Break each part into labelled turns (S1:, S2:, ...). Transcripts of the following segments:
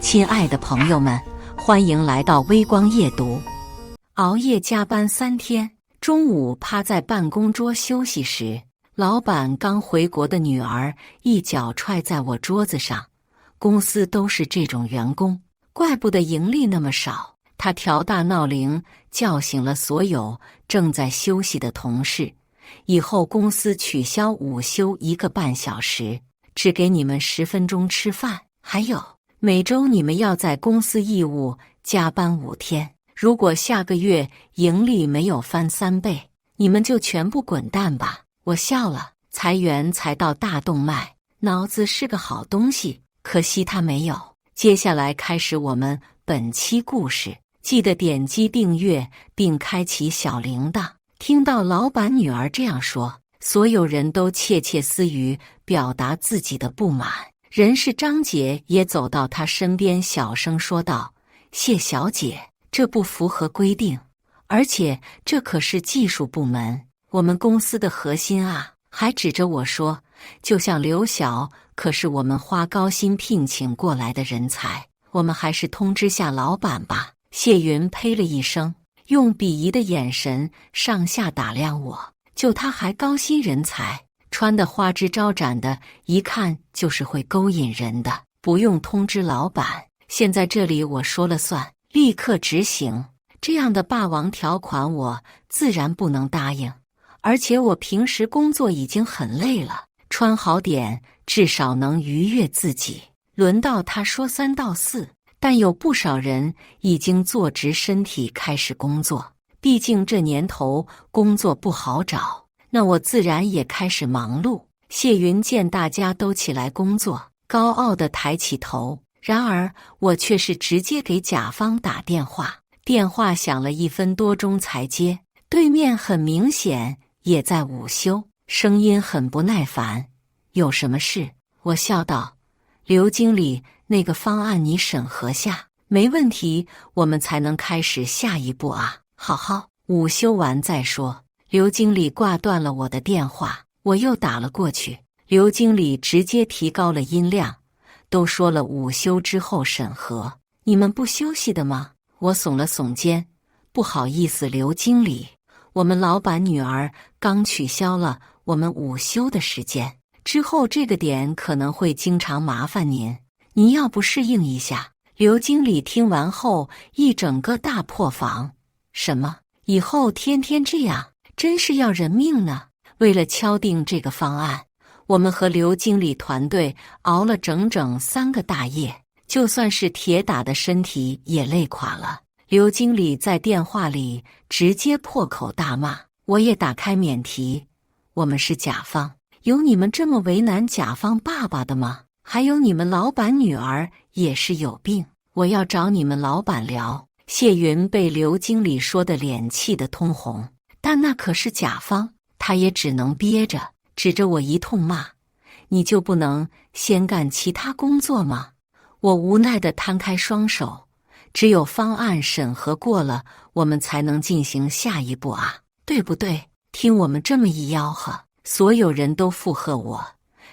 S1: 亲爱的朋友们，欢迎来到微光夜读。熬夜加班3天，中午趴在办公桌休息时，老板刚回国的女儿一脚踹在我桌子上。公司都是这种员工，怪不得盈利那么少。他调大闹铃，叫醒了所有正在休息的同事。以后公司取消午休1个半小时，只给你们10分钟吃饭。还有，每周你们要在公司义务加班5天。如果下个月盈利没有翻3倍，你们就全部滚蛋吧。我笑了，裁员裁到大动脉，脑子是个好东西，可惜他没有。接下来开始我们本期故事，记得点击订阅并开启小铃铛。听到老板女儿这样说，所有人都窃窃私语，表达自己的不满。人事张姐也走到她身边，小声说道：“谢小姐，这不符合规定，而且这可是技术部门，我们公司的核心啊。”还指着我说：“就像刘晓，可是我们花高薪聘请过来的人才，我们还是通知下老板吧。”谢云呸了一声，用鄙夷的眼神上下打量我，就他还高薪人才，穿得花枝招展的，一看就是会勾引人的。不用通知老板，现在这里我说了算，立刻执行。这样的霸王条款我自然不能答应，而且我平时工作已经很累了，穿好点至少能愉悦自己。轮到他说3到4，但有不少人已经坐直身体开始工作，毕竟这年头工作不好找，那我自然也开始忙碌。谢云见大家都起来工作，高傲地抬起头，然而我却是直接给甲方打电话，电话响了1分多钟才接，对面很明显也在午休，声音很不耐烦：“有什么事？”我笑道：“刘经理，那个方案你审核下，没问题，我们才能开始下一步啊。”“好，午休完再说。”刘经理挂断了我的电话，我又打了过去，刘经理直接提高了音量：“都说了午休之后审核，你们不休息的吗？”我耸了耸肩：“不好意思，刘经理，我们老板女儿刚取消了我们午休的时间，之后这个点可能会经常麻烦您要不适应一下。”刘经理听完后一整个大破防：“什么？以后天天这样？真是要人命呢！”为了敲定这个方案，我们和刘经理团队熬了整整3个大夜，就算是铁打的身体也累垮了。刘经理在电话里直接破口大骂，我也打开免提：“我们是甲方，有你们这么为难甲方爸爸的吗？还有你们老板女儿也是有病，我要找你们老板聊。”谢云被刘经理说的脸气得通红，但那可是甲方，他也只能憋着，指着我一通骂：“你就不能先干其他工作吗？”我无奈地摊开双手：“只有方案审核过了，我们才能进行下一步啊，对不对？”听我们这么一吆喝，所有人都附和我，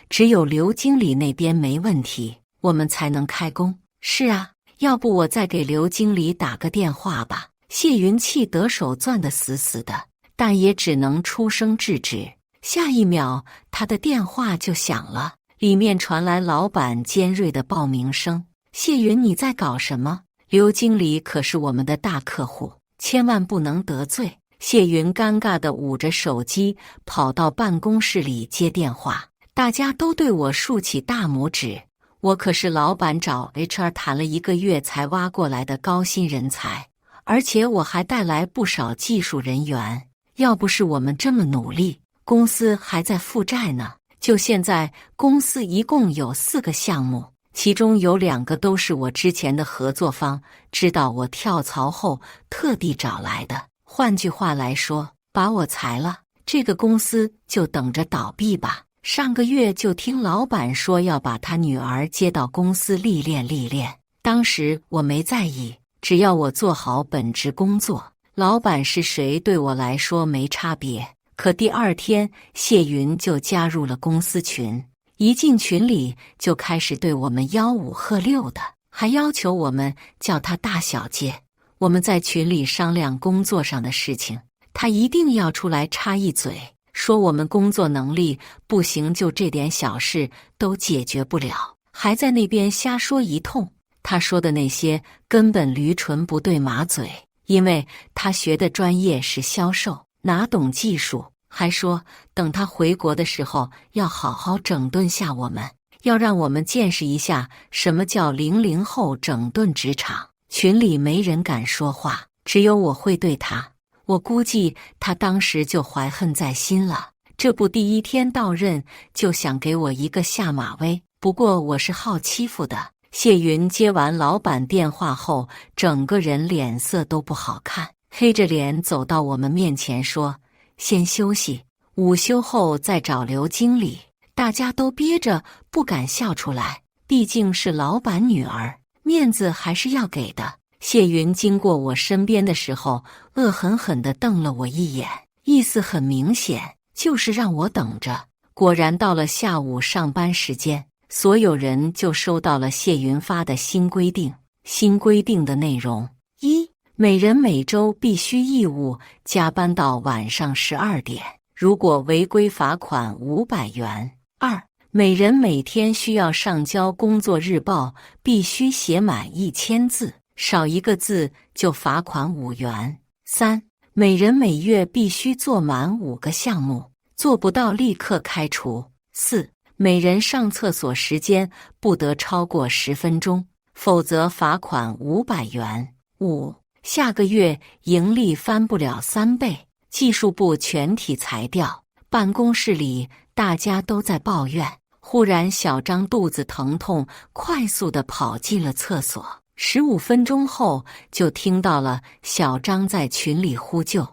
S1: 只有刘经理那边没问题，我们才能开工。“是啊，要不我再给刘经理打个电话吧。”谢云气得手攥得死死的，但也只能出声制止。下一秒，他的电话就响了，里面传来老板尖锐的报名声：“谢云，你在搞什么？刘经理可是我们的大客户，千万不能得罪。”谢云尴尬地捂着手机跑到办公室里接电话，大家都对我竖起大拇指。我可是老板找 HR 谈了1个月才挖过来的高薪人才，而且我还带来不少技术人员。要不是我们这么努力，公司还在负债呢。就现在，公司一共有4个项目，其中有2个都是我之前的合作方知道我跳槽后特地找来的。换句话来说，把我裁了，这个公司就等着倒闭吧。上个月就听老板说要把他女儿接到公司历练历练，当时我没在意，只要我做好本职工作，老板是谁对我来说没差别。可第2天，谢云就加入了公司群，一进群里就开始对我们吆五喝六的，还要求我们叫他大小姐。我们在群里商量工作上的事情，他一定要出来插一嘴，说我们工作能力不行，就这点小事都解决不了，还在那边瞎说一通。他说的那些根本驴唇不对马嘴，因为他学的专业是销售，哪懂技术，还说等他回国的时候要好好整顿下我们，要让我们见识一下什么叫00后整顿职场。群里没人敢说话，只有我会对他。我估计他当时就怀恨在心了，这不第一天到任就想给我一个下马威。不过我是好欺负的。谢云接完老板电话后，整个人脸色都不好看，黑着脸走到我们面前说：“先休息，午休后再找刘经理。”大家都憋着不敢笑出来，毕竟是老板女儿，面子还是要给的。谢云经过我身边的时候，恶狠狠地瞪了我一眼，意思很明显，就是让我等着。果然到了下午上班时间，所有人就收到了谢云发的新规定。新规定的内容：一、每人每周必须义务加班到晚上12点，如果违规罚款500元。二、每人每天需要上交工作日报，必须写满1000字，少一个字就罚款5元。三、每人每月必须做满5个项目，做不到立刻开除。四、每人上厕所时间不得超过10分钟，否则罚款500元。五、下个月盈利翻不了3倍，技术部全体裁掉。办公室里大家都在抱怨。忽然小张肚子疼痛，快速地跑进了厕所。15分钟后，就听到了小张在群里呼救：“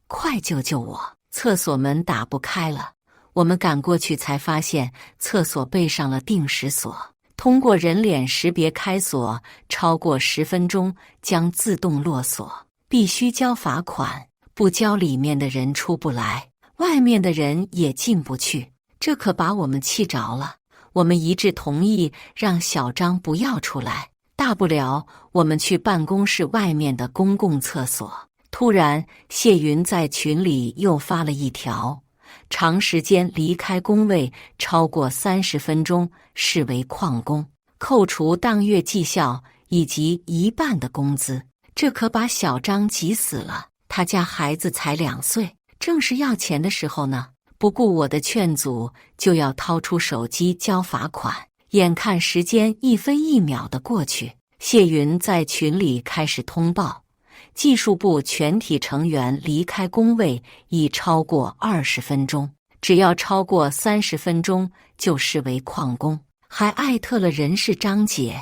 S1: 快救救我！厕所门打不开了。”我们赶过去才发现厕所背上了定时锁，通过人脸识别开锁，超过10分钟将自动落锁，必须交罚款，不交里面的人出不来，外面的人也进不去。这可把我们气着了。我们一致同意让小张不要出来，大不了我们去办公室外面的公共厕所。突然，谢云在群里又发了一条：长时间离开工位超过30分钟视为旷工，扣除当月绩效以及1半的工资。这可把小张急死了，他家孩子才2岁，正是要钱的时候呢。不顾我的劝阻，就要掏出手机交罚款。眼看时间1分1秒的过去，谢云在群里开始通报：技术部全体成员离开工位已超过20分钟，只要超过30分钟就视为旷工。还艾特了人事张姐，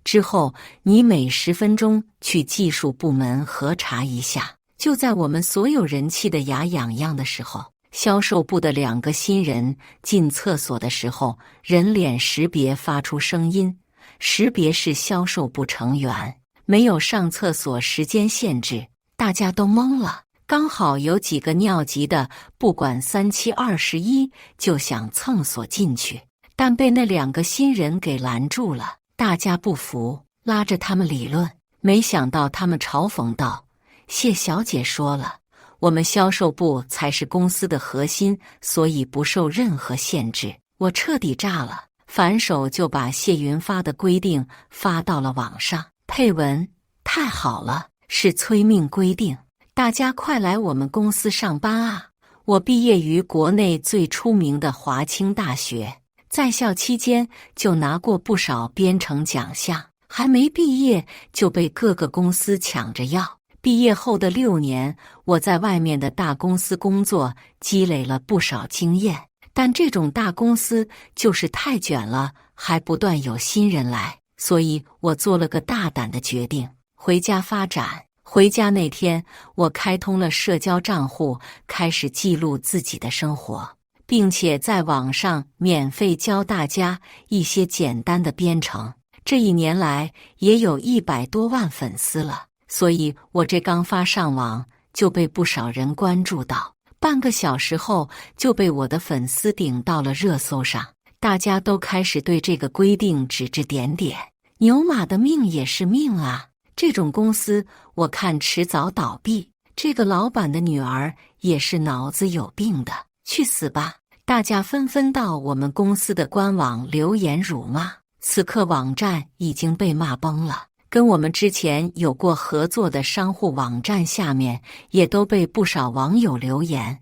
S1: 之后你每10分钟去技术部门核查一下。就在我们所有人气得牙痒痒的时候，销售部的2个新人进厕所的时候，人脸识别发出声音，识别是销售部成员，没有上厕所时间限制。大家都懵了，刚好有几个尿急的，不管3721就想蹭所进去，但被那2个新人给拦住了。大家不服，拉着他们理论，没想到他们嘲讽道：“谢小姐说了，我们销售部才是公司的核心，所以不受任何限制。”我彻底炸了，反手就把谢云发的规定发到了网上，配文：“太好了，是催命规定，大家快来我们公司上班啊！”我毕业于国内最出名的华清大学，在校期间就拿过不少编程奖项，还没毕业就被各个公司抢着要。毕业后的6年，我在外面的大公司工作，积累了不少经验。但这种大公司就是太卷了，还不断有新人来，所以我做了个大胆的决定，回家发展。回家那天，我开通了社交账户，开始记录自己的生活，并且在网上免费教大家一些简单的编程。这1年来，也有100多万粉丝了。所以我这刚发上网就被不少人关注到，半个小时后就被我的粉丝顶到了热搜上，大家都开始对这个规定指指点点。牛马的命也是命啊，这种公司我看迟早倒闭。这个老板的女儿也是脑子有病的，去死吧！大家纷纷到我们公司的官网留言辱骂，此刻网站已经被骂崩了。跟我们之前有过合作的商户网站下面也都被不少网友留言：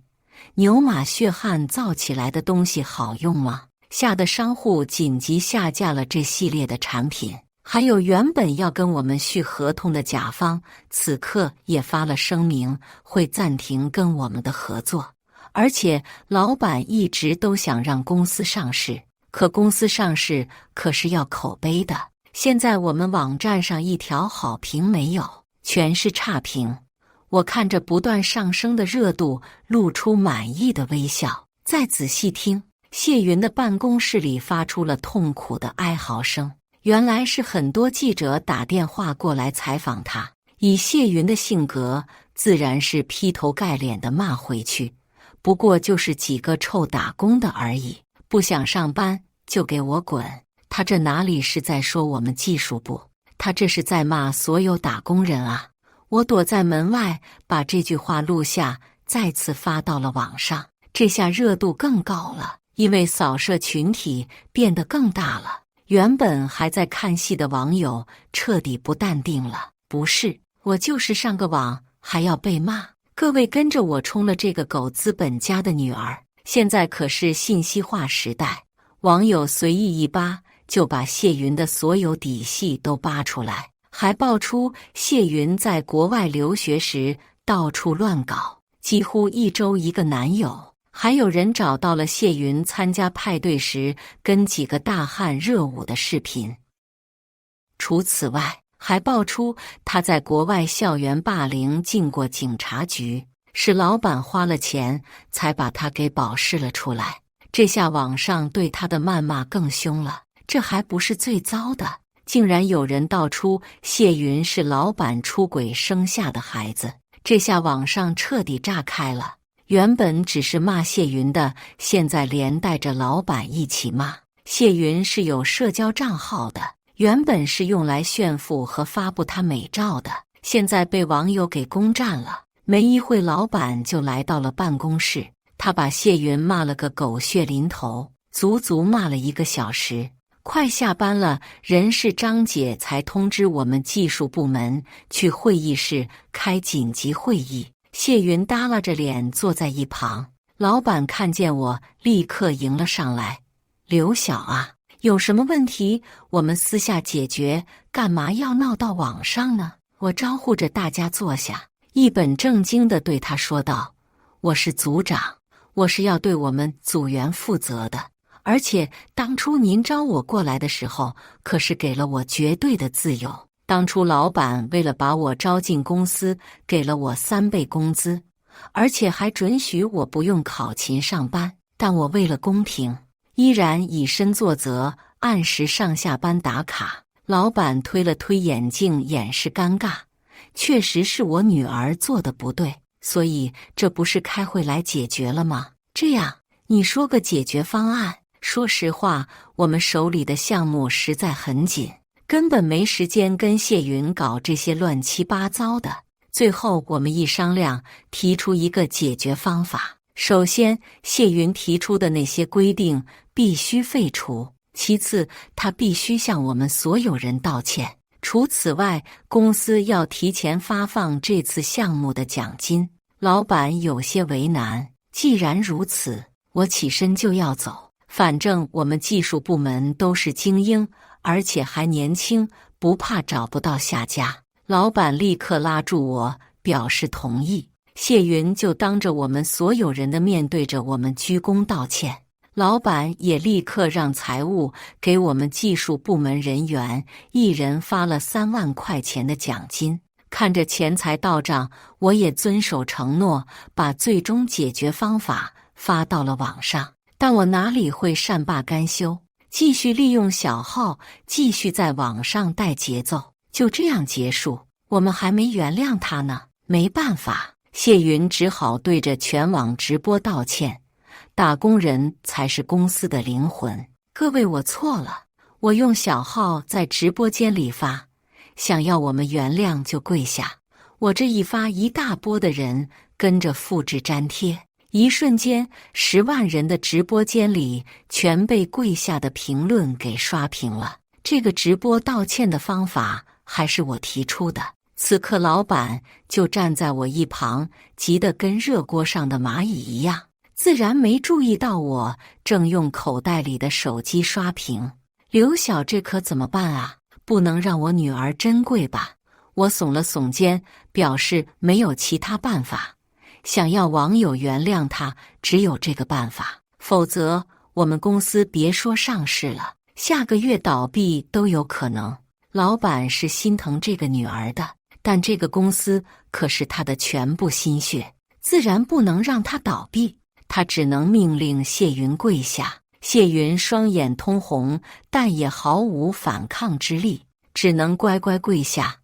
S1: 牛马血汗造起来的东西好用吗？吓得商户紧急下架了这系列的产品。还有原本要跟我们续合同的甲方，此刻也发了声明，会暂停跟我们的合作。而且老板一直都想让公司上市，可公司上市可是要口碑的。现在我们网站上一条好评没有，全是差评。我看着不断上升的热度，露出满意的微笑。再仔细听，谢云的办公室里发出了痛苦的哀嚎声。原来是很多记者打电话过来采访他，以谢云的性格，自然是劈头盖脸的骂回去。不过就是几个臭打工的而已，不想上班就给我滚。他这哪里是在说我们技术部，他这是在骂所有打工人啊！我躲在门外，把这句话录下，再次发到了网上。这下热度更高了，因为扫射群体变得更大了。原本还在看戏的网友彻底不淡定了，不是，我就是上个网还要被骂。各位跟着我冲了这个狗资本家的女儿，现在可是信息化时代，网友随意一扒就把谢云的所有底细都扒出来，还爆出谢云在国外留学时到处乱搞，几乎一周一个男友。还有人找到了谢云参加派对时跟几个大汉热舞的视频。除此外，还爆出他在国外校园霸凌进过警察局，是老板花了钱才把他给保释了出来。这下网上对他的谩骂更凶了。这还不是最糟的，竟然有人道出谢云是老板出轨生下的孩子。这下网上彻底炸开了。原本只是骂谢云的，现在连带着老板一起骂。谢云是有社交账号的，原本是用来炫富和发布他美照的，现在被网友给攻占了。没一会，老板就来到了办公室，他把谢云骂了个狗血淋头，足足骂了1个小时。快下班了，人事张姐才通知我们技术部门去会议室开紧急会议。谢云耷拉着脸坐在一旁，老板看见我，立刻迎了上来：“刘晓啊，有什么问题我们私下解决，干嘛要闹到网上呢？”我招呼着大家坐下，一本正经地对他说道：“我是组长，我是要对我们组员负责的。而且当初您招我过来的时候，可是给了我绝对的自由。当初老板为了把我招进公司，给了我3倍工资，而且还准许我不用考勤上班。但我为了公平，依然以身作则，按时上下班打卡。”老板推了推眼镜，掩饰尴尬：“确实是我女儿做的不对，所以这不是开会来解决了吗？这样，你说个解决方案。”说实话，我们手里的项目实在很紧，根本没时间跟谢云搞这些乱七八糟的。最后我们一商量，提出一个解决方法。首先，谢云提出的那些规定必须废除，其次，他必须向我们所有人道歉。除此外，公司要提前发放这次项目的奖金。老板有些为难。既然如此，我起身就要走。反正我们技术部门都是精英，而且还年轻，不怕找不到下家。老板立刻拉住我，表示同意。谢云就当着我们所有人的面对着我们鞠躬道歉。老板也立刻让财务给我们技术部门人员一人发了3万块钱的奖金。看着钱财到账，我也遵守承诺，把最终解决方法发到了网上。但我哪里会善罢甘休，继续利用小号，继续在网上带节奏。就这样结束，我们还没原谅他呢。没办法，谢云只好对着全网直播道歉。打工人才是公司的灵魂。各位，我错了，我用小号在直播间里发，想要我们原谅就跪下。我这一发，一大波的人跟着复制粘贴，一瞬间10万人的直播间里全被跪下的评论给刷屏了。这个直播道歉的方法还是我提出的。此刻老板就站在我一旁，急得跟热锅上的蚂蚁一样，自然没注意到我正用口袋里的手机刷屏。刘晓，这可怎么办啊？不能让我女儿真跪吧？我耸了耸肩，表示没有其他办法。想要网友原谅他，只有这个办法，否则我们公司别说上市了，下个月倒闭都有可能。老板是心疼这个女儿的，但这个公司可是他的全部心血，自然不能让他倒闭。他只能命令谢云跪下。谢云双眼通红，但也毫无反抗之力，只能乖乖跪下。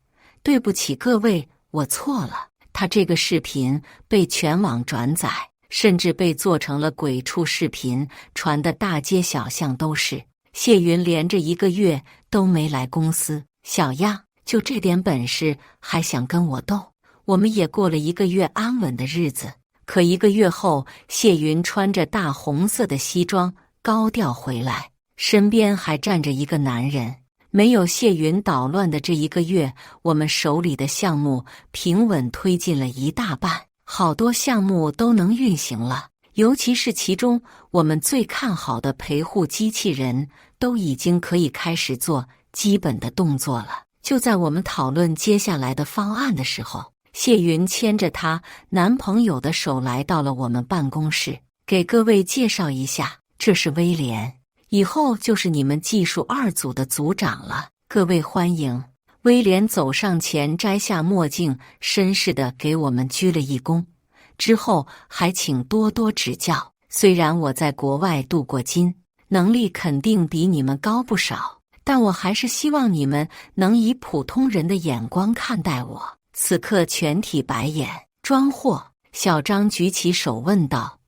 S1: 对不起各位，我错了。他这个视频被全网转载，甚至被做成了鬼畜视频，传的大街小巷都是。谢云连着1个月都没来公司，小样，就这点本事还想跟我斗？我们也过了1个月安稳的日子。可1个月后，谢云穿着大红色的西装高调回来，身边还站着一个男人。没有谢云捣乱的这1个月，我们手里的项目平稳推进了一大半，好多项目都能运行了。尤其是其中我们最看好的陪护机器人，都已经可以开始做基本的动作了。就在我们讨论接下来的方案的时候，谢云牵着她男朋友的手来到了我们办公室，给各位介绍一下。这是威廉，以后就是你们技术2组的组长了，各位欢迎。威廉走上前，摘下墨镜，绅士地给我们鞠了一躬，之后还请多多指教。虽然我在国外镀过金，能力肯定比你们高不少，但我还是希望你们能以普通人的眼光看待我。此刻全体白眼，装货。小张举起手问道：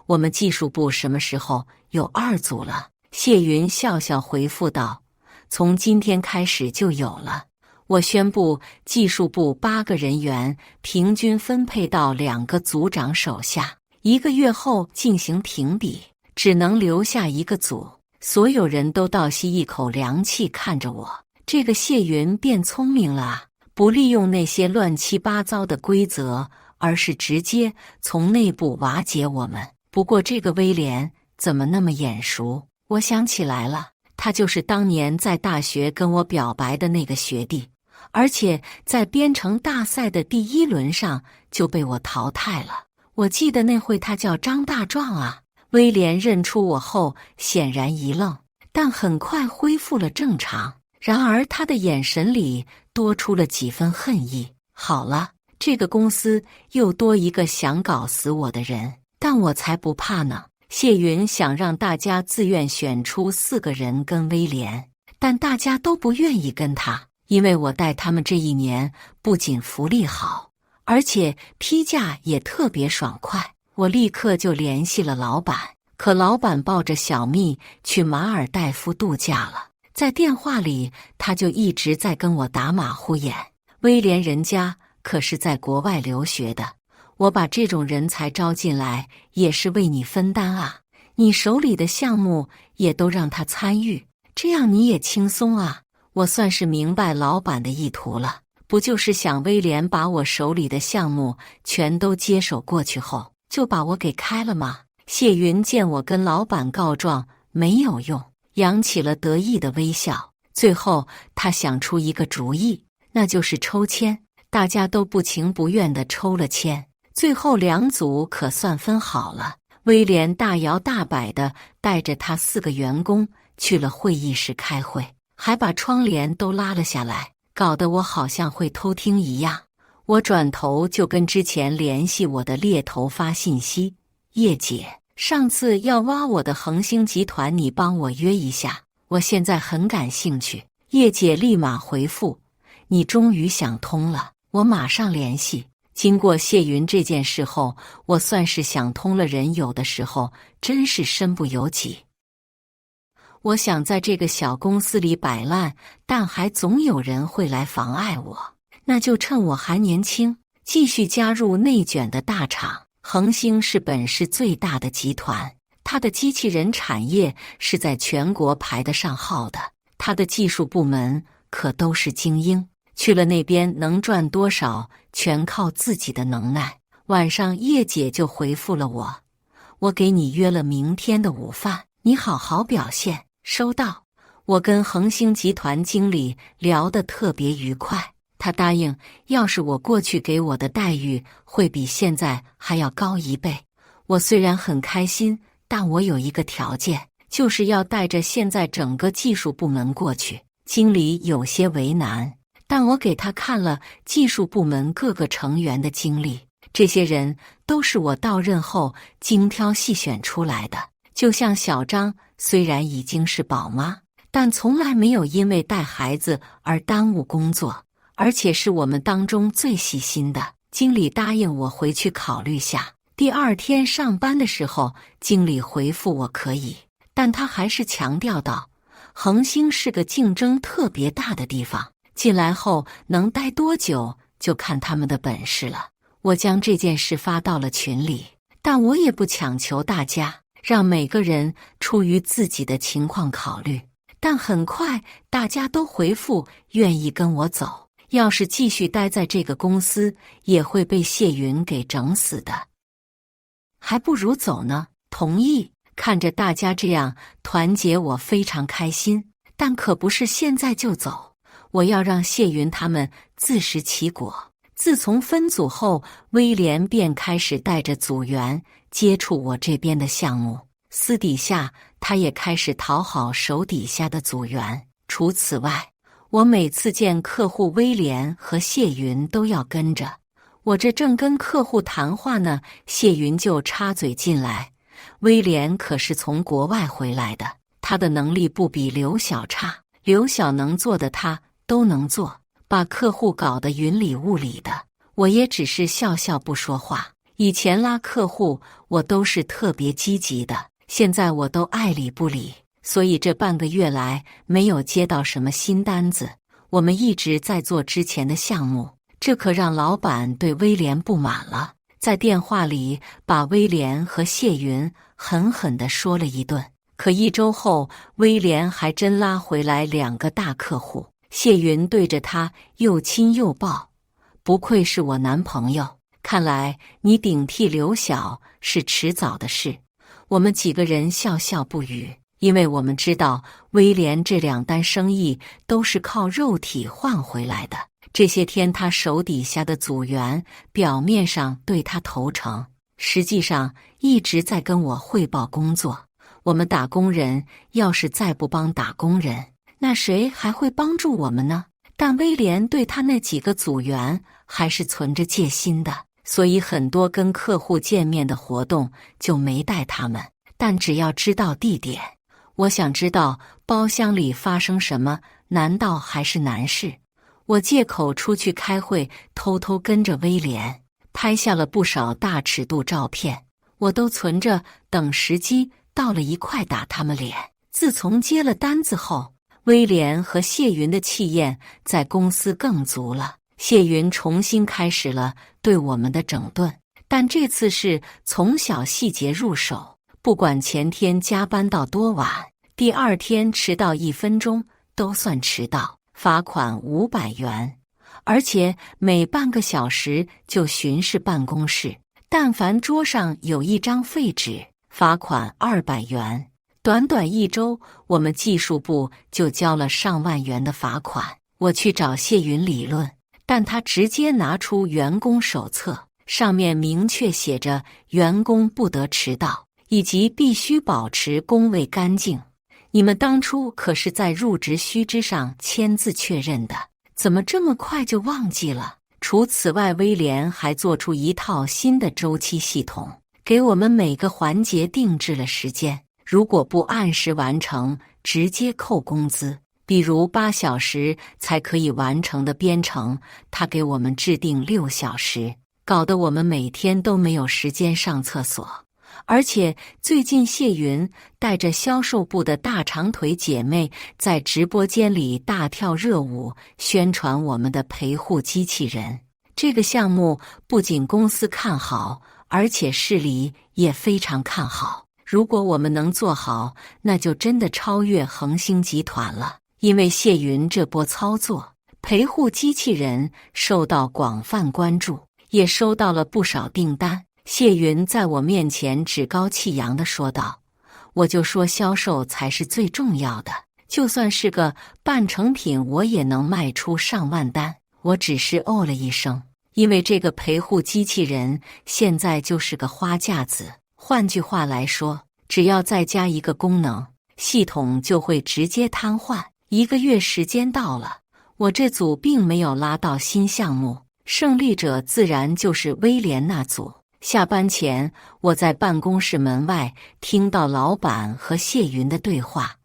S1: 我们技术部什么时候有2组了？谢云笑笑回复道：从今天开始就有了。我宣布技术部8个人员平均分配到2个组长手下，1个月后进行评比，只能留下1个组。所有人都倒吸一口凉气，看着我。这个谢云变聪明了啊，不利用那些乱七八糟的规则，而是直接从内部瓦解我们。不过这个威廉怎么那么眼熟？我想起来了，他就是当年在大学跟我表白的那个学弟，而且在编程大赛的第1轮上就被我淘汰了。我记得那会他叫张大壮啊。威廉认出我后显然一愣，但很快恢复了正常。然而他的眼神里多出了几分恨意。好了，这个公司又多一个想搞死我的人，但我才不怕呢。谢云想让大家自愿选出4个人跟威廉，但大家都不愿意跟他，因为我带他们这1年不仅福利好，而且批假也特别爽快。我立刻就联系了老板，可老板抱着小蜜去马尔代夫度假了。在电话里，他就一直在跟我打马虎眼。威廉人家可是在国外留学的，我把这种人才招进来也是为你分担啊，你手里的项目也都让他参与，这样你也轻松啊。我算是明白老板的意图了，不就是想威廉把我手里的项目全都接手过去后，就把我给开了吗？谢云见我跟老板告状没有用，扬起了得意的微笑。最后他想出一个主意，那就是抽签。大家都不情不愿地抽了签，最后2组可算分好了。威廉大摇大摆地带着他4个员工去了会议室开会，还把窗帘都拉了下来，搞得我好像会偷听一样。我转头就跟之前联系我的猎头发信息：叶姐，上次要挖我的恒星集团，你帮我约一下，我现在很感兴趣。叶姐立马回复：你终于想通了，我马上联系。经过谢云这件事后，我算是想通了，人有的时候真是身不由己。我想在这个小公司里摆烂，但还总有人会来妨碍我。那就趁我还年轻，继续加入内卷的大厂。恒星是本市最大的集团，它的机器人产业是在全国排得上号的，它的技术部门可都是精英。去了那边能赚多少，全靠自己的能耐。晚上叶姐就回复了我给你约了明天的午饭，你好好表现。收到。我跟恒星集团经理聊得特别愉快，他答应要是我过去给我的待遇会比现在还要高1倍。我虽然很开心，但我有一个条件，就是要带着现在整个技术部门过去。经理有些为难，但我给他看了技术部门各个成员的经历，这些人都是我到任后精挑细选出来的。就像小张，虽然已经是宝妈，但从来没有因为带孩子而耽误工作，而且是我们当中最细心的。经理答应我回去考虑下。第二天上班的时候，经理回复我可以，但他还是强调道，恒星是个竞争特别大的地方，进来后能待多久就看他们的本事了。我将这件事发到了群里，但我也不强求大家，让每个人出于自己的情况考虑。但很快大家都回复愿意跟我走，要是继续待在这个公司，也会被谢云给整死的，还不如走呢。同意。看着大家这样团结，我非常开心，但可不是现在就走，我要让谢云他们自食其果。自从分组后，威廉便开始带着组员接触我这边的项目，私底下他也开始讨好手底下的组员。除此外，我每次见客户，威廉和谢云都要跟着。我这正跟客户谈话呢，谢云就插嘴进来。威廉可是从国外回来的，他的能力不比刘晓差，刘晓能做的他都能做，把客户搞得云里雾里的。我也只是笑笑不说话。以前拉客户我都是特别积极的，现在我都爱理不理，所以这半个月来没有接到什么新单子。我们一直在做之前的项目，这可让老板对威廉不满了，在电话里把威廉和谢云狠狠地说了一顿。可1周后，威廉还真拉回来2个大客户，谢云对着他又亲又抱，不愧是我男朋友，看来你顶替刘晓是迟早的事。我们几个人笑笑不语，因为我们知道威廉这2单生意都是靠肉体换回来的。这些天他手底下的组员表面上对他投诚，实际上一直在跟我汇报工作。我们打工人要是再不帮打工人，那谁还会帮助我们呢？但威廉对他那几个组员还是存着戒心的，所以很多跟客户见面的活动就没带他们。但只要知道地点，我想知道包厢里发生什么，难道还是难事？我借口出去开会，偷偷跟着威廉，拍下了不少大尺度照片，我都存着，等时机到了一块打他们脸。自从接了单子后，威廉和谢云的气焰在公司更足了。谢云重新开始了对我们的整顿，但这次是从小细节入手，不管前天加班到多晚，第二天迟到1分钟都算迟到，罚款500元，而且每半个小时就巡视办公室，但凡桌上有一张废纸，罚款200元。短短1周，我们技术部就交了上万元的罚款。我去找谢云理论，但他直接拿出员工手册，上面明确写着员工不得迟到，以及必须保持工位干净。你们当初可是在入职须知上签字确认的，怎么这么快就忘记了？除此外，威廉还做出一套新的周期系统，给我们每个环节定制了时间，如果不按时完成，直接扣工资。比如8小时才可以完成的编程，他给我们制定6小时，搞得我们每天都没有时间上厕所，而且最近谢云带着销售部的大长腿姐妹在直播间里大跳热舞，宣传我们的陪护机器人。这个项目不仅公司看好，而且市里也非常看好。如果我们能做好，那就真的超越恒星集团了。因为谢云这波操作，陪护机器人受到广泛关注，也收到了不少订单。谢云在我面前趾高气扬地说道：“我就说销售才是最重要的，就算是个半成品，我也能卖出上万单。”我只是哦了一声，因为这个陪护机器人现在就是个花架子。换句话来说，只要再加一个功能，系统就会直接瘫痪。1个月时间到了，我这组并没有拉到新项目，胜利者自然就是威廉那组。下班前，我在办公室门外听到老板和谢云的对话。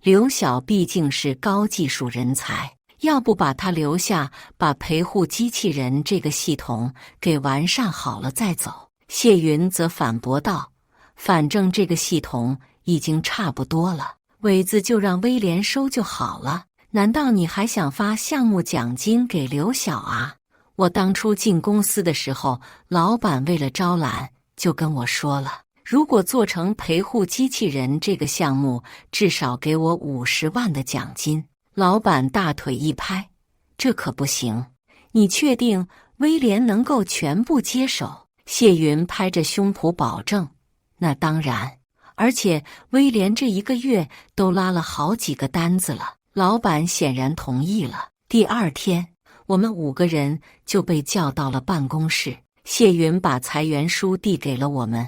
S1: 刘晓毕竟是高技术人才，要不把他留下，把陪护机器人这个系统给完善好了再走。谢云则反驳道：“反正这个系统已经差不多了，尾子就让威廉收就好了。难道你还想发项目奖金给刘晓啊？”我当初进公司的时候，老板为了招揽，就跟我说了，如果做成陪护机器人这个项目，至少给我50万的奖金。老板大腿一拍：“这可不行，你确定威廉能够全部接手？”谢云拍着胸脯保证：“那当然，而且威廉这1个月都拉了好几个单子了。”老板显然同意了。第2天，我们5个人就被叫到了办公室。谢云把裁员书递给了我们，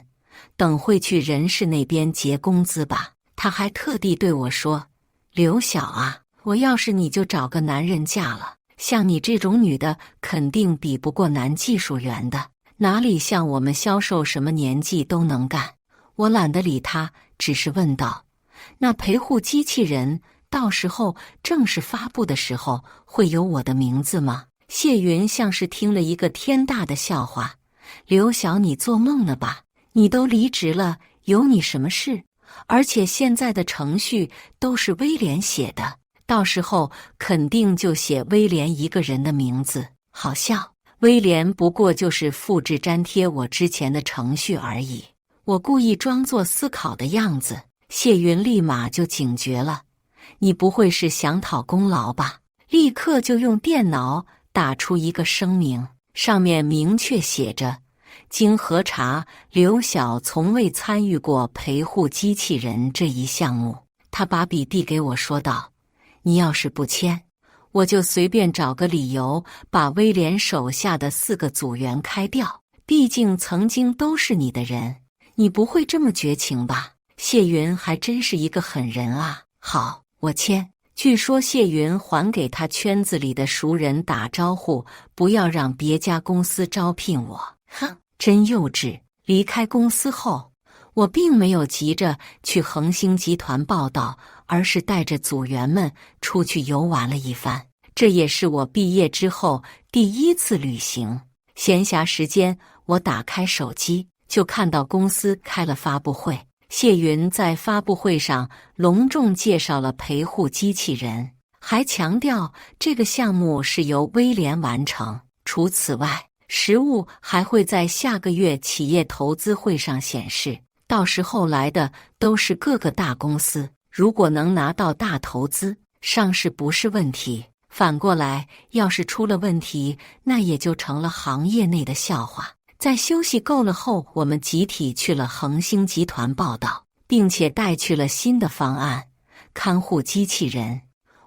S1: 等会去人事那边结工资吧。他还特地对我说：“刘晓啊，我要是你就找个男人嫁了，像你这种女的肯定比不过男技术员的，哪里像我们销售什么年纪都能干。”我懒得理他，只是问道：“那陪护机器人到时候正式发布的时候会有我的名字吗？”谢云像是听了一个天大的笑话：“刘晓，你做梦呢吧？你都离职了，有你什么事？而且现在的程序都是威廉写的，到时候肯定就写威廉一个人的名字。好笑，威廉不过就是复制粘贴我之前的程序而已。”我故意装作思考的样子，谢云立马就警觉了：“你不会是想讨功劳吧？”立刻就用电脑打出一个声明，上面明确写着：“经核查，刘晓从未参与过陪护机器人这一项目。”他把笔递给我说道：“你要是不签，我就随便找个理由把威廉手下的4个组员开掉，毕竟曾经都是你的人，你不会这么绝情吧？”谢云还真是一个狠人啊！好，我签。据说谢云还给他圈子里的熟人打招呼，不要让别家公司招聘我。哼，真幼稚。离开公司后，我并没有急着去恒星集团报道，而是带着组员们出去游玩了一番。这也是我毕业之后第1次旅行。闲暇时间，我打开手机，就看到公司开了发布会。谢云在发布会上隆重介绍了陪护机器人，还强调这个项目是由威廉完成。除此外，实物还会在下个月企业投资会上显示，到时候来的都是各个大公司，如果能拿到大投资，上市不是问题。反过来，要是出了问题，那也就成了行业内的笑话。在休息够了后，我们集体去了恒星集团报道，并且带去了新的方案——看护机器人。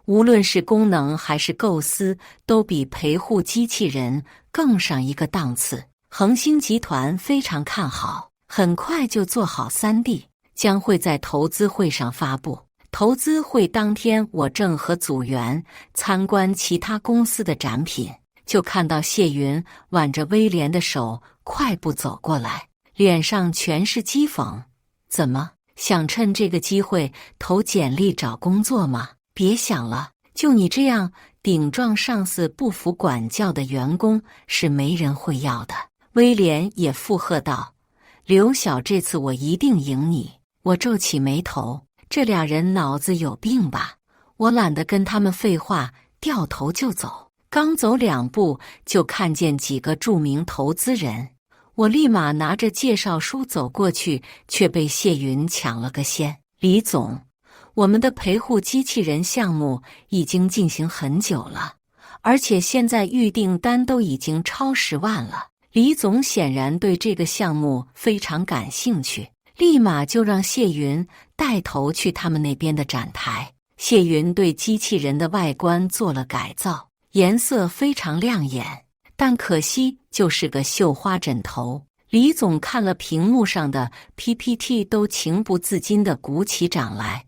S1: 无论是功能还是构思，都比陪护机器人更上一个档次。恒星集团非常看好，很快就做好3D，将会在投资会上发布。投资会当天，我正和组员参观其他公司的展品，就看到谢云挽着威廉的手快步走过来，脸上全是讥讽：“怎么，想趁这个机会投简历找工作吗？别想了，就你这样顶撞上司不服管教的员工是没人会要的。”威廉也附和道：“刘晓，这次我一定赢你。我皱起眉头，这俩人脑子有病吧？我懒得跟他们废话，掉头就走。刚走2步，就看见几个著名投资人，我立马拿着介绍书走过去，却被谢云抢了个先。李总，我们的陪护机器人项目已经进行很久了，而且现在预订单都已经超10万了。李总显然对这个项目非常感兴趣，立马就让谢云带头去他们那边的展台。谢云对机器人的外观做了改造，颜色非常亮眼，但可惜就是个绣花枕头。李总看了屏幕上的 PPT 都情不自禁地鼓起掌来。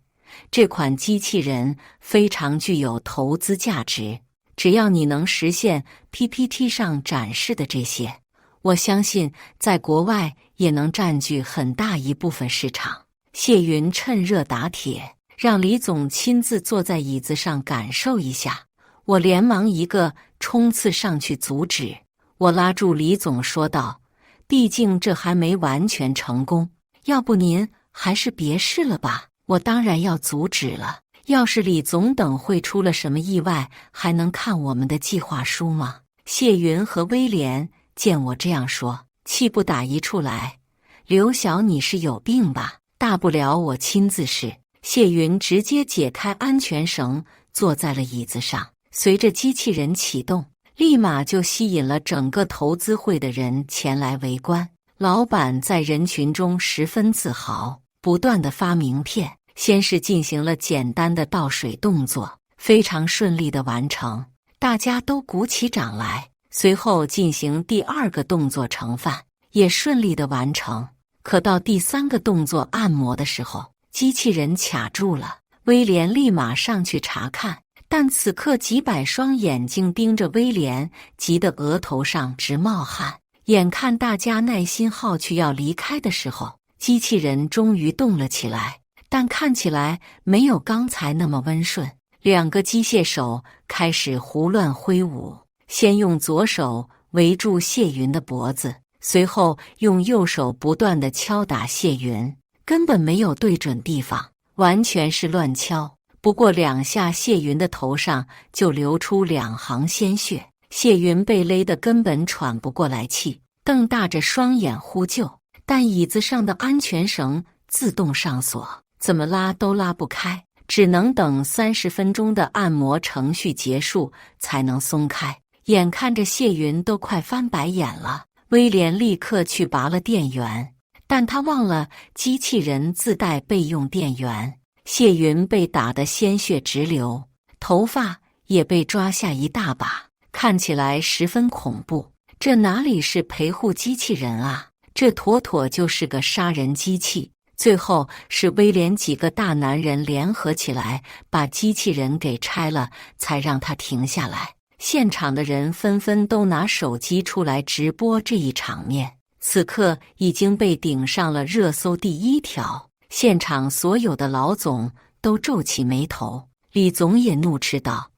S1: 这款机器人非常具有投资价值，只要你能实现 PPT 上展示的这些，我相信在国外也能占据很大一部分市场。谢云趁热打铁，让李总亲自坐在椅子上感受一下。我连忙一个冲刺上去阻止，我拉住李总说道：毕竟这还没完全成功，要不您还是别试了吧。我当然要阻止了，要是李总等会出了什么意外，还能看我们的计划书吗？谢云和威廉见我这样说，气不打一处来。刘晓，你是有病吧？大不了我亲自试。谢云直接解开安全绳，坐在了椅子上。随着机器人启动，立马就吸引了整个投资会的人前来围观。老板在人群中十分自豪，不断地发名片。先是进行了简单的倒水动作，非常顺利的完成，大家都鼓起掌来。随后进行第2个动作盛饭，也顺利的完成。可到第3个动作按摩的时候，机器人卡住了。威廉立马上去查看，但此刻几百双眼睛盯着威廉，急得额头上直冒汗。眼看大家耐心耗去要离开的时候，机器人终于动了起来，但看起来没有刚才那么温顺。2个机械手开始胡乱挥舞，先用左手围住谢云的脖子，随后用右手不断地敲打谢云，根本没有对准地方，完全是乱敲。不过2下，谢云的头上就流出2行鲜血，谢云被勒得根本喘不过来气，瞪大着双眼呼救，但椅子上的安全绳自动上锁，怎么拉都拉不开，只能等30分钟的按摩程序结束才能松开。眼看着谢云都快翻白眼了，威廉立刻去拔了电源，但他忘了机器人自带备用电源。谢云被打得鲜血直流，头发也被抓下一大把，看起来十分恐怖。这哪里是陪护机器人啊，这妥妥就是个杀人机器。最后是威廉几个大男人联合起来把机器人给拆了，才让它停下来。现场的人纷纷都拿手机出来直播这一场面，此刻已经被顶上了热搜第1条。现场所有的老总都皱起眉头，李总也怒斥道：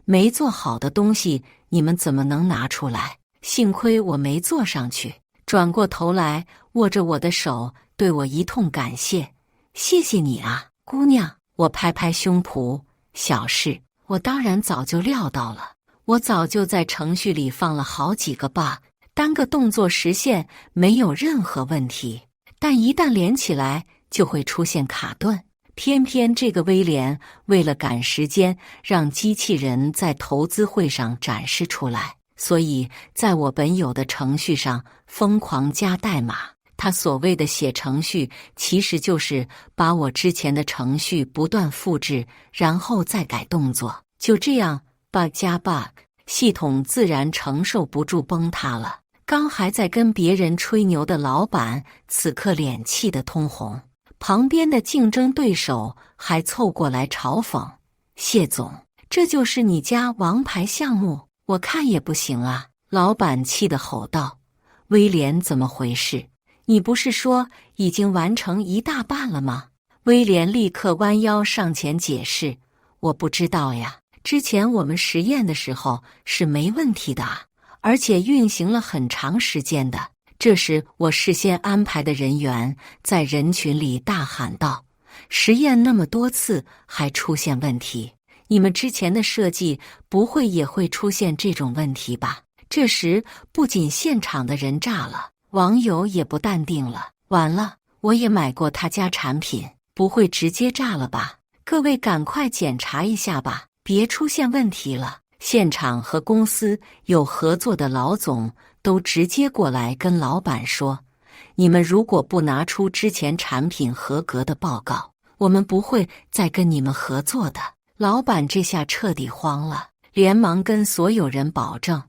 S1: 没做好的东西你们怎么能拿出来？幸亏我没坐上去。转过头来握着我的手对我一通感谢，谢谢你啊，姑娘。我拍拍胸脯，小事，我当然早就料到了，我早就在程序里放了好几个 bug， 单个动作实现没有任何问题，但一旦连起来就会出现卡顿。偏偏这个威廉为了赶时间，让机器人在投资会上展示出来，所以在我本有的程序上疯狂加代码。他所谓的写程序，其实就是把我之前的程序不断复制，然后再改动作。就这样 bug 加 bug， 系统自然承受不住崩塌了。刚还在跟别人吹牛的老板，此刻脸气得通红。旁边的竞争对手还凑过来嘲讽：谢总，这就是你家王牌项目？我看也不行啊。老板气得吼道：威廉，怎么回事？你不是说已经完成一大半了吗？威廉立刻弯腰上前解释：我不知道呀，之前我们实验的时候是没问题的，而且运行了很长时间的。这时，我事先安排的人员在人群里大喊道：实验那么多次还出现问题，你们之前的设计不会也会出现这种问题吧？这时，不仅现场的人炸了，网友也不淡定了。完了，我也买过他家产品，不会直接炸了吧？各位赶快检查一下吧，别出现问题了。现场和公司有合作的老总都直接过来跟老板说，你们如果不拿出之前产品合格的报告，我们不会再跟你们合作的。老板这下彻底慌了，连忙跟所有人保证，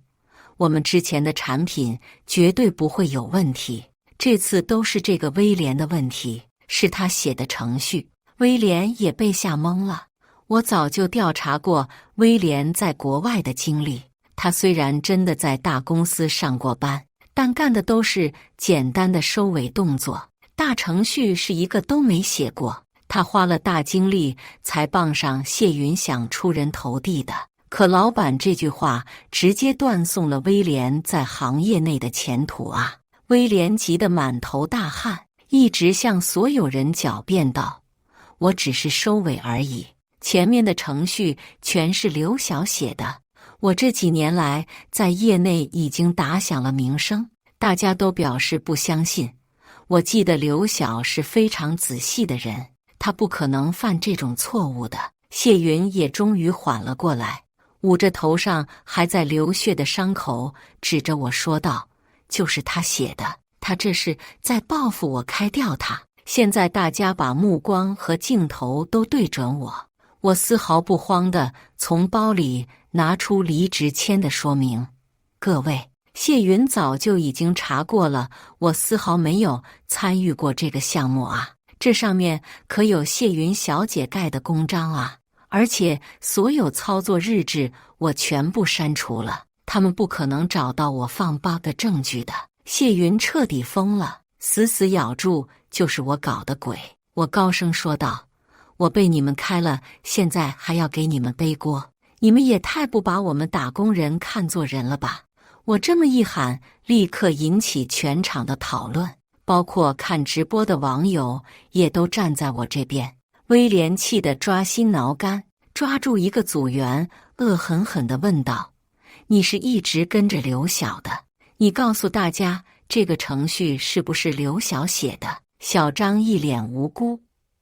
S1: 我们之前的产品绝对不会有问题，这次都是这个威廉的问题，是他写的程序。威廉也被吓懵了。我早就调查过威廉在国外的经历，他虽然真的在大公司上过班，但干的都是简单的收尾动作，大程序是一个都没写过。他花了大精力才傍上谢云想出人头地的，可老板这句话直接断送了威廉在行业内的前途啊！威廉急得满头大汗，一直向所有人狡辩道：我只是收尾而已，前面的程序全是刘晓写的。我这几年来在业内已经打响了名声，大家都表示不相信。我记得刘晓是非常仔细的人，他不可能犯这种错误的。谢云也终于缓了过来，捂着头上还在流血的伤口，指着我说道：就是他写的，他这是在报复我开掉他。现在大家把目光和镜头都对准我，我丝毫不慌地从包里拿出离职签的说明。各位，谢云早就已经查过了，我丝毫没有参与过这个项目啊，这上面可有谢云小姐盖的公章啊，而且所有操作日志我全部删除了，他们不可能找到我放 bug 证据的。谢云彻底疯了，死死咬住就是我搞的鬼。我高声说道：我被你们开了，现在还要给你们背锅，你们也太不把我们打工人看作人了吧！我这么一喊，立刻引起全场的讨论，包括看直播的网友也都站在我这边。威廉气得抓心挠肝，抓住一个组员，恶狠狠地问道：你是一直跟着刘晓的，你告诉大家这个程序是不是刘晓写的？小张一脸无辜：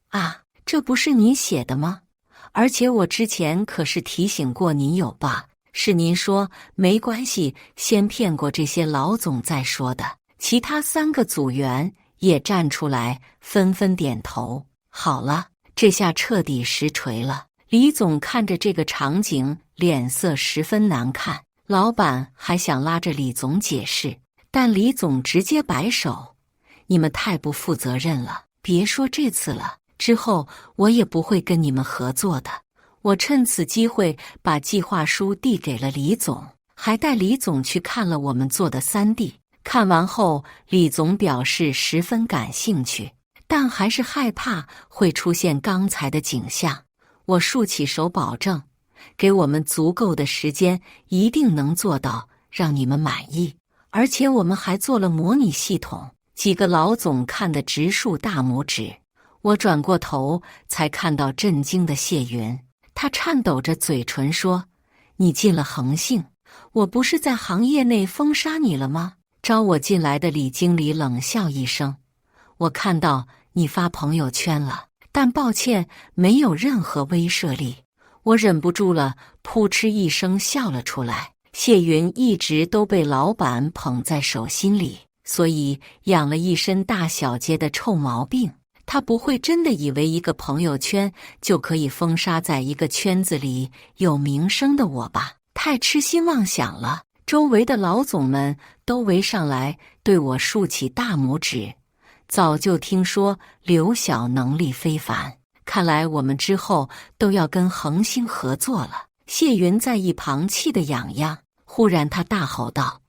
S1: 啊，这不是你写的吗？而且我之前可是提醒过您有吧？是您说没关系，先骗过这些老总再说的。其他3个组员也站出来，纷纷点头。好了，这下彻底实锤了。李总看着这个场景，脸色十分难看。老板还想拉着李总解释，但李总直接摆手：你们太不负责任了，别说这次了，之后我也不会跟你们合作的。我趁此机会把计划书递给了李总，还带李总去看了我们做的3D。看完后，李总表示十分感兴趣，但还是害怕会出现刚才的景象。我竖起手保证，给我们足够的时间，一定能做到让你们满意。而且我们还做了模拟系统。几个老总看得直竖大拇指。我转过头，才看到震惊的谢云，他颤抖着嘴唇说：你进了恒信，我不是在行业内封杀你了吗？招我进来的李经理冷笑一声：我看到你发朋友圈了，但抱歉，没有任何威慑力。我忍不住了，扑哧一声笑了出来。谢云一直都被老板捧在手心里，所以养了一身大小姐的臭毛病。他不会真的以为一个朋友圈就可以封杀在一个圈子里有名声的我吧？太痴心妄想了。周围的老总们都围上来，对我竖起大拇指。早就听说刘晓能力非凡，看来我们之后都要跟恒星合作了。谢云在一旁气得痒痒，忽然他大吼道：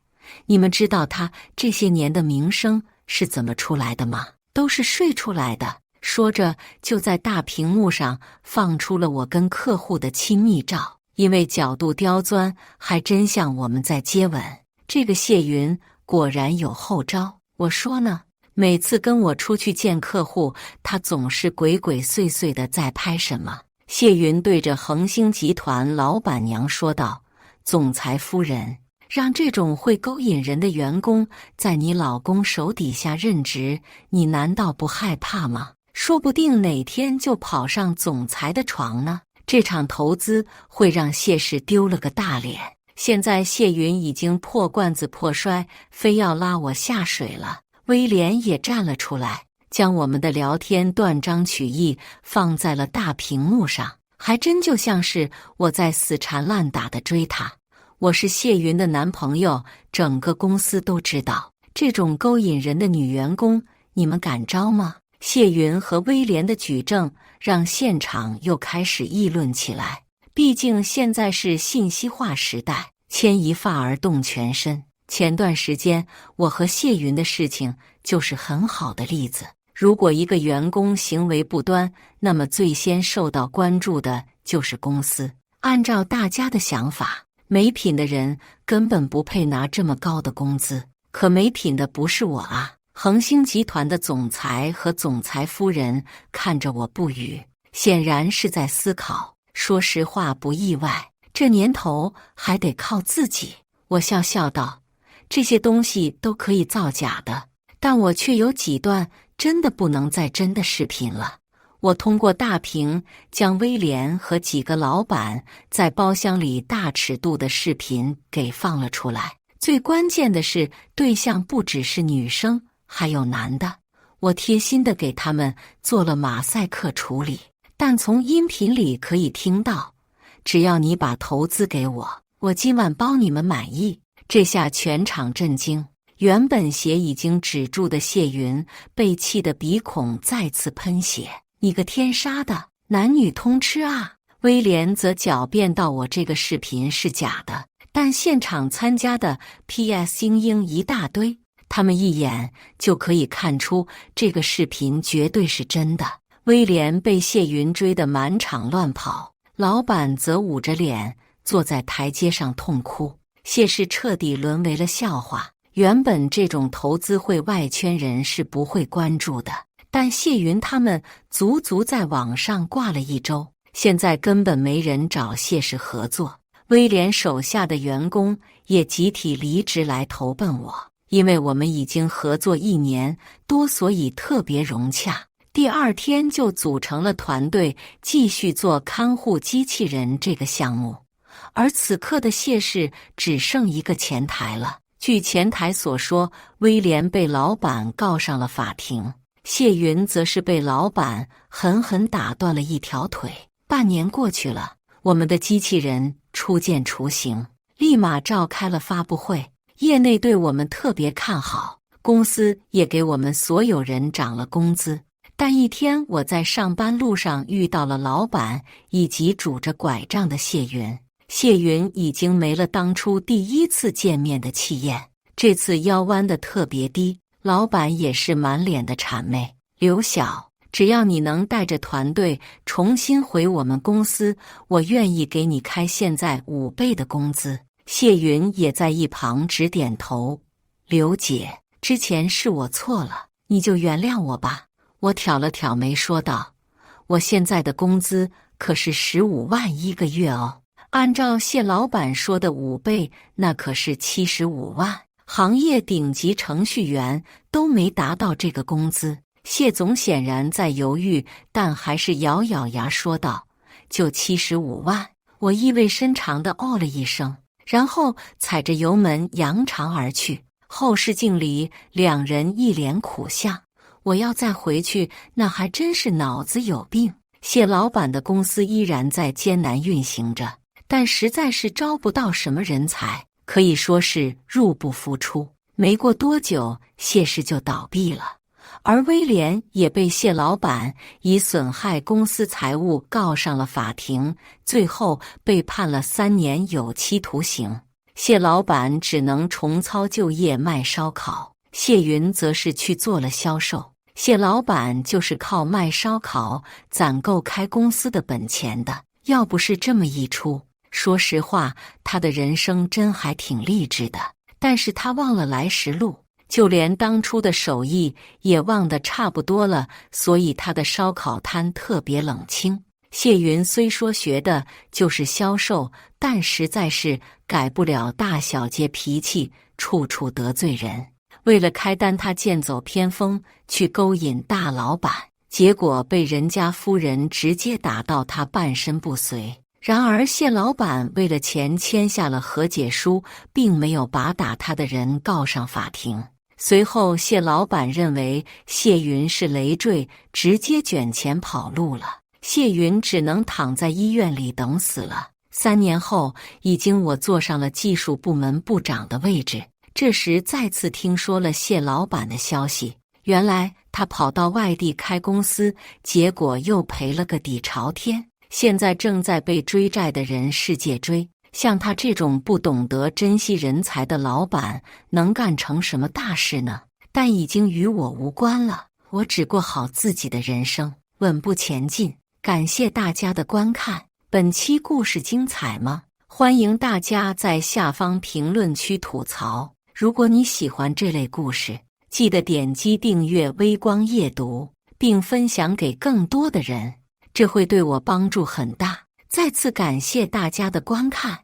S1: 你们知道他这些年的名声是怎么出来的吗？都是睡出来的。说着就在大屏幕上放出了我跟客户的亲密照，因为角度刁钻，还真像我们在接吻。这个谢云果然有后招。我说呢，每次跟我出去见客户，他总是鬼鬼祟祟的在拍什么。谢云对着恒星集团老板娘说道：“总裁夫人，让这种会勾引人的员工在你老公手底下任职，你难道不害怕吗？说不定哪天就跑上总裁的床呢。这场投资会让谢氏丢了个大脸。”现在谢云已经破罐子破摔，非要拉我下水了。威廉也站了出来，将我们的聊天断章取义放在了大屏幕上，还真就像是我在死缠烂打的追他。我是谢云的男朋友，整个公司都知道。这种勾引人的女员工，你们敢招吗？谢云和威廉的举证让现场又开始议论起来。毕竟现在是信息化时代，牵一发而动全身。前段时间我和谢云的事情就是很好的例子。如果一个员工行为不端，那么最先受到关注的就是公司。按照大家的想法，没品的人根本不配拿这么高的工资。可没品的不是我啊！恒星集团的总裁和总裁夫人看着我不语，显然是在思考。说实话不意外，这年头还得靠自己。我笑笑道：“这些东西都可以造假的，但我却有几段真的不能再真的视频了。”我通过大屏将威廉和几个老板在包厢里大尺度的视频给放了出来。最关键的是，对象不只是女生，还有男的。我贴心的给他们做了马赛克处理。但从音频里可以听到，只要你把投资给我，我今晚包你们满意。这下全场震惊，原本血已经止住的谢云被气得鼻孔再次喷血。你个天杀的，男女通吃啊！威廉则狡辩道我这个视频是假的，但现场参加的 PS 精英一大堆，他们一眼就可以看出这个视频绝对是真的。威廉被谢云追得满场乱跑，老板则捂着脸坐在台阶上痛哭。谢氏彻底沦为了笑话。原本这种投资会外圈人是不会关注的，但谢云他们足足在网上挂了一周，现在根本没人找谢氏合作。威廉手下的员工也集体离职来投奔我，因为我们已经合作1年多，所以特别融洽。第二天就组成了团队，继续做看护机器人这个项目。而此刻的谢氏只剩一个前台了。据前台所说，威廉被老板告上了法庭，谢云则是被老板狠狠打断了一条腿。半年过去了，我们的机器人初见雏形，立马召开了发布会，业内对我们特别看好，公司也给我们所有人涨了工资。但一天我在上班路上遇到了老板以及拄着拐杖的谢云。谢云已经没了当初第一次见面的气焰，这次腰弯得特别低。老板也是满脸的谄媚：“刘晓，只要你能带着团队重新回我们公司，我愿意给你开现在5倍的工资。”谢云也在一旁直点头：“刘姐，之前是我错了，你就原谅我吧。”我挑了挑眉说道：“我现在的工资可是15万1个月哦，按照谢老板说的5倍，那可是75万。行业顶级程序员都没达到这个工资。”谢总显然在犹豫，但还是咬咬牙说道：“就75万。”我意味深长地哦了一声，然后踩着油门扬长而去。后视镜里两人一脸苦相。我要再回去，那还真是脑子有病。谢老板的公司依然在艰难运行着，但实在是招不到什么人才，可以说是入不敷出。没过多久，谢氏就倒闭了，而威廉也被谢老板以损害公司财物告上了法庭，最后被判了3年有期徒刑。谢老板只能重操旧业卖烧烤，谢云则是去做了销售。谢老板就是靠卖烧烤攒够开公司的本钱的，要不是这么一出，说实话，他的人生真还挺励志的。但是他忘了来时路，就连当初的手艺也忘得差不多了，所以他的烧烤摊特别冷清。谢云虽说学的就是销售，但实在是改不了大小姐脾气，处处得罪人。为了开单，他剑走偏锋，去勾引大老板，结果被人家夫人直接打到他半身不遂。然而谢老板为了钱签下了和解书，并没有把打他的人告上法庭。随后谢老板认为谢云是累赘，直接卷钱跑路了。谢云只能躺在医院里等死了。3年后，已经我坐上了技术部门部长的位置。这时再次听说了谢老板的消息，原来他跑到外地开公司，结果又赔了个底朝天。现在正在被追债的人世界追，像他这种不懂得珍惜人才的老板，能干成什么大事呢？但已经与我无关了，我只过好自己的人生，稳步前进。感谢大家的观看，本期故事精彩吗？欢迎大家在下方评论区吐槽。如果你喜欢这类故事，记得点击订阅微光夜读，并分享给更多的人，这会对我帮助很大。再次感谢大家的观看。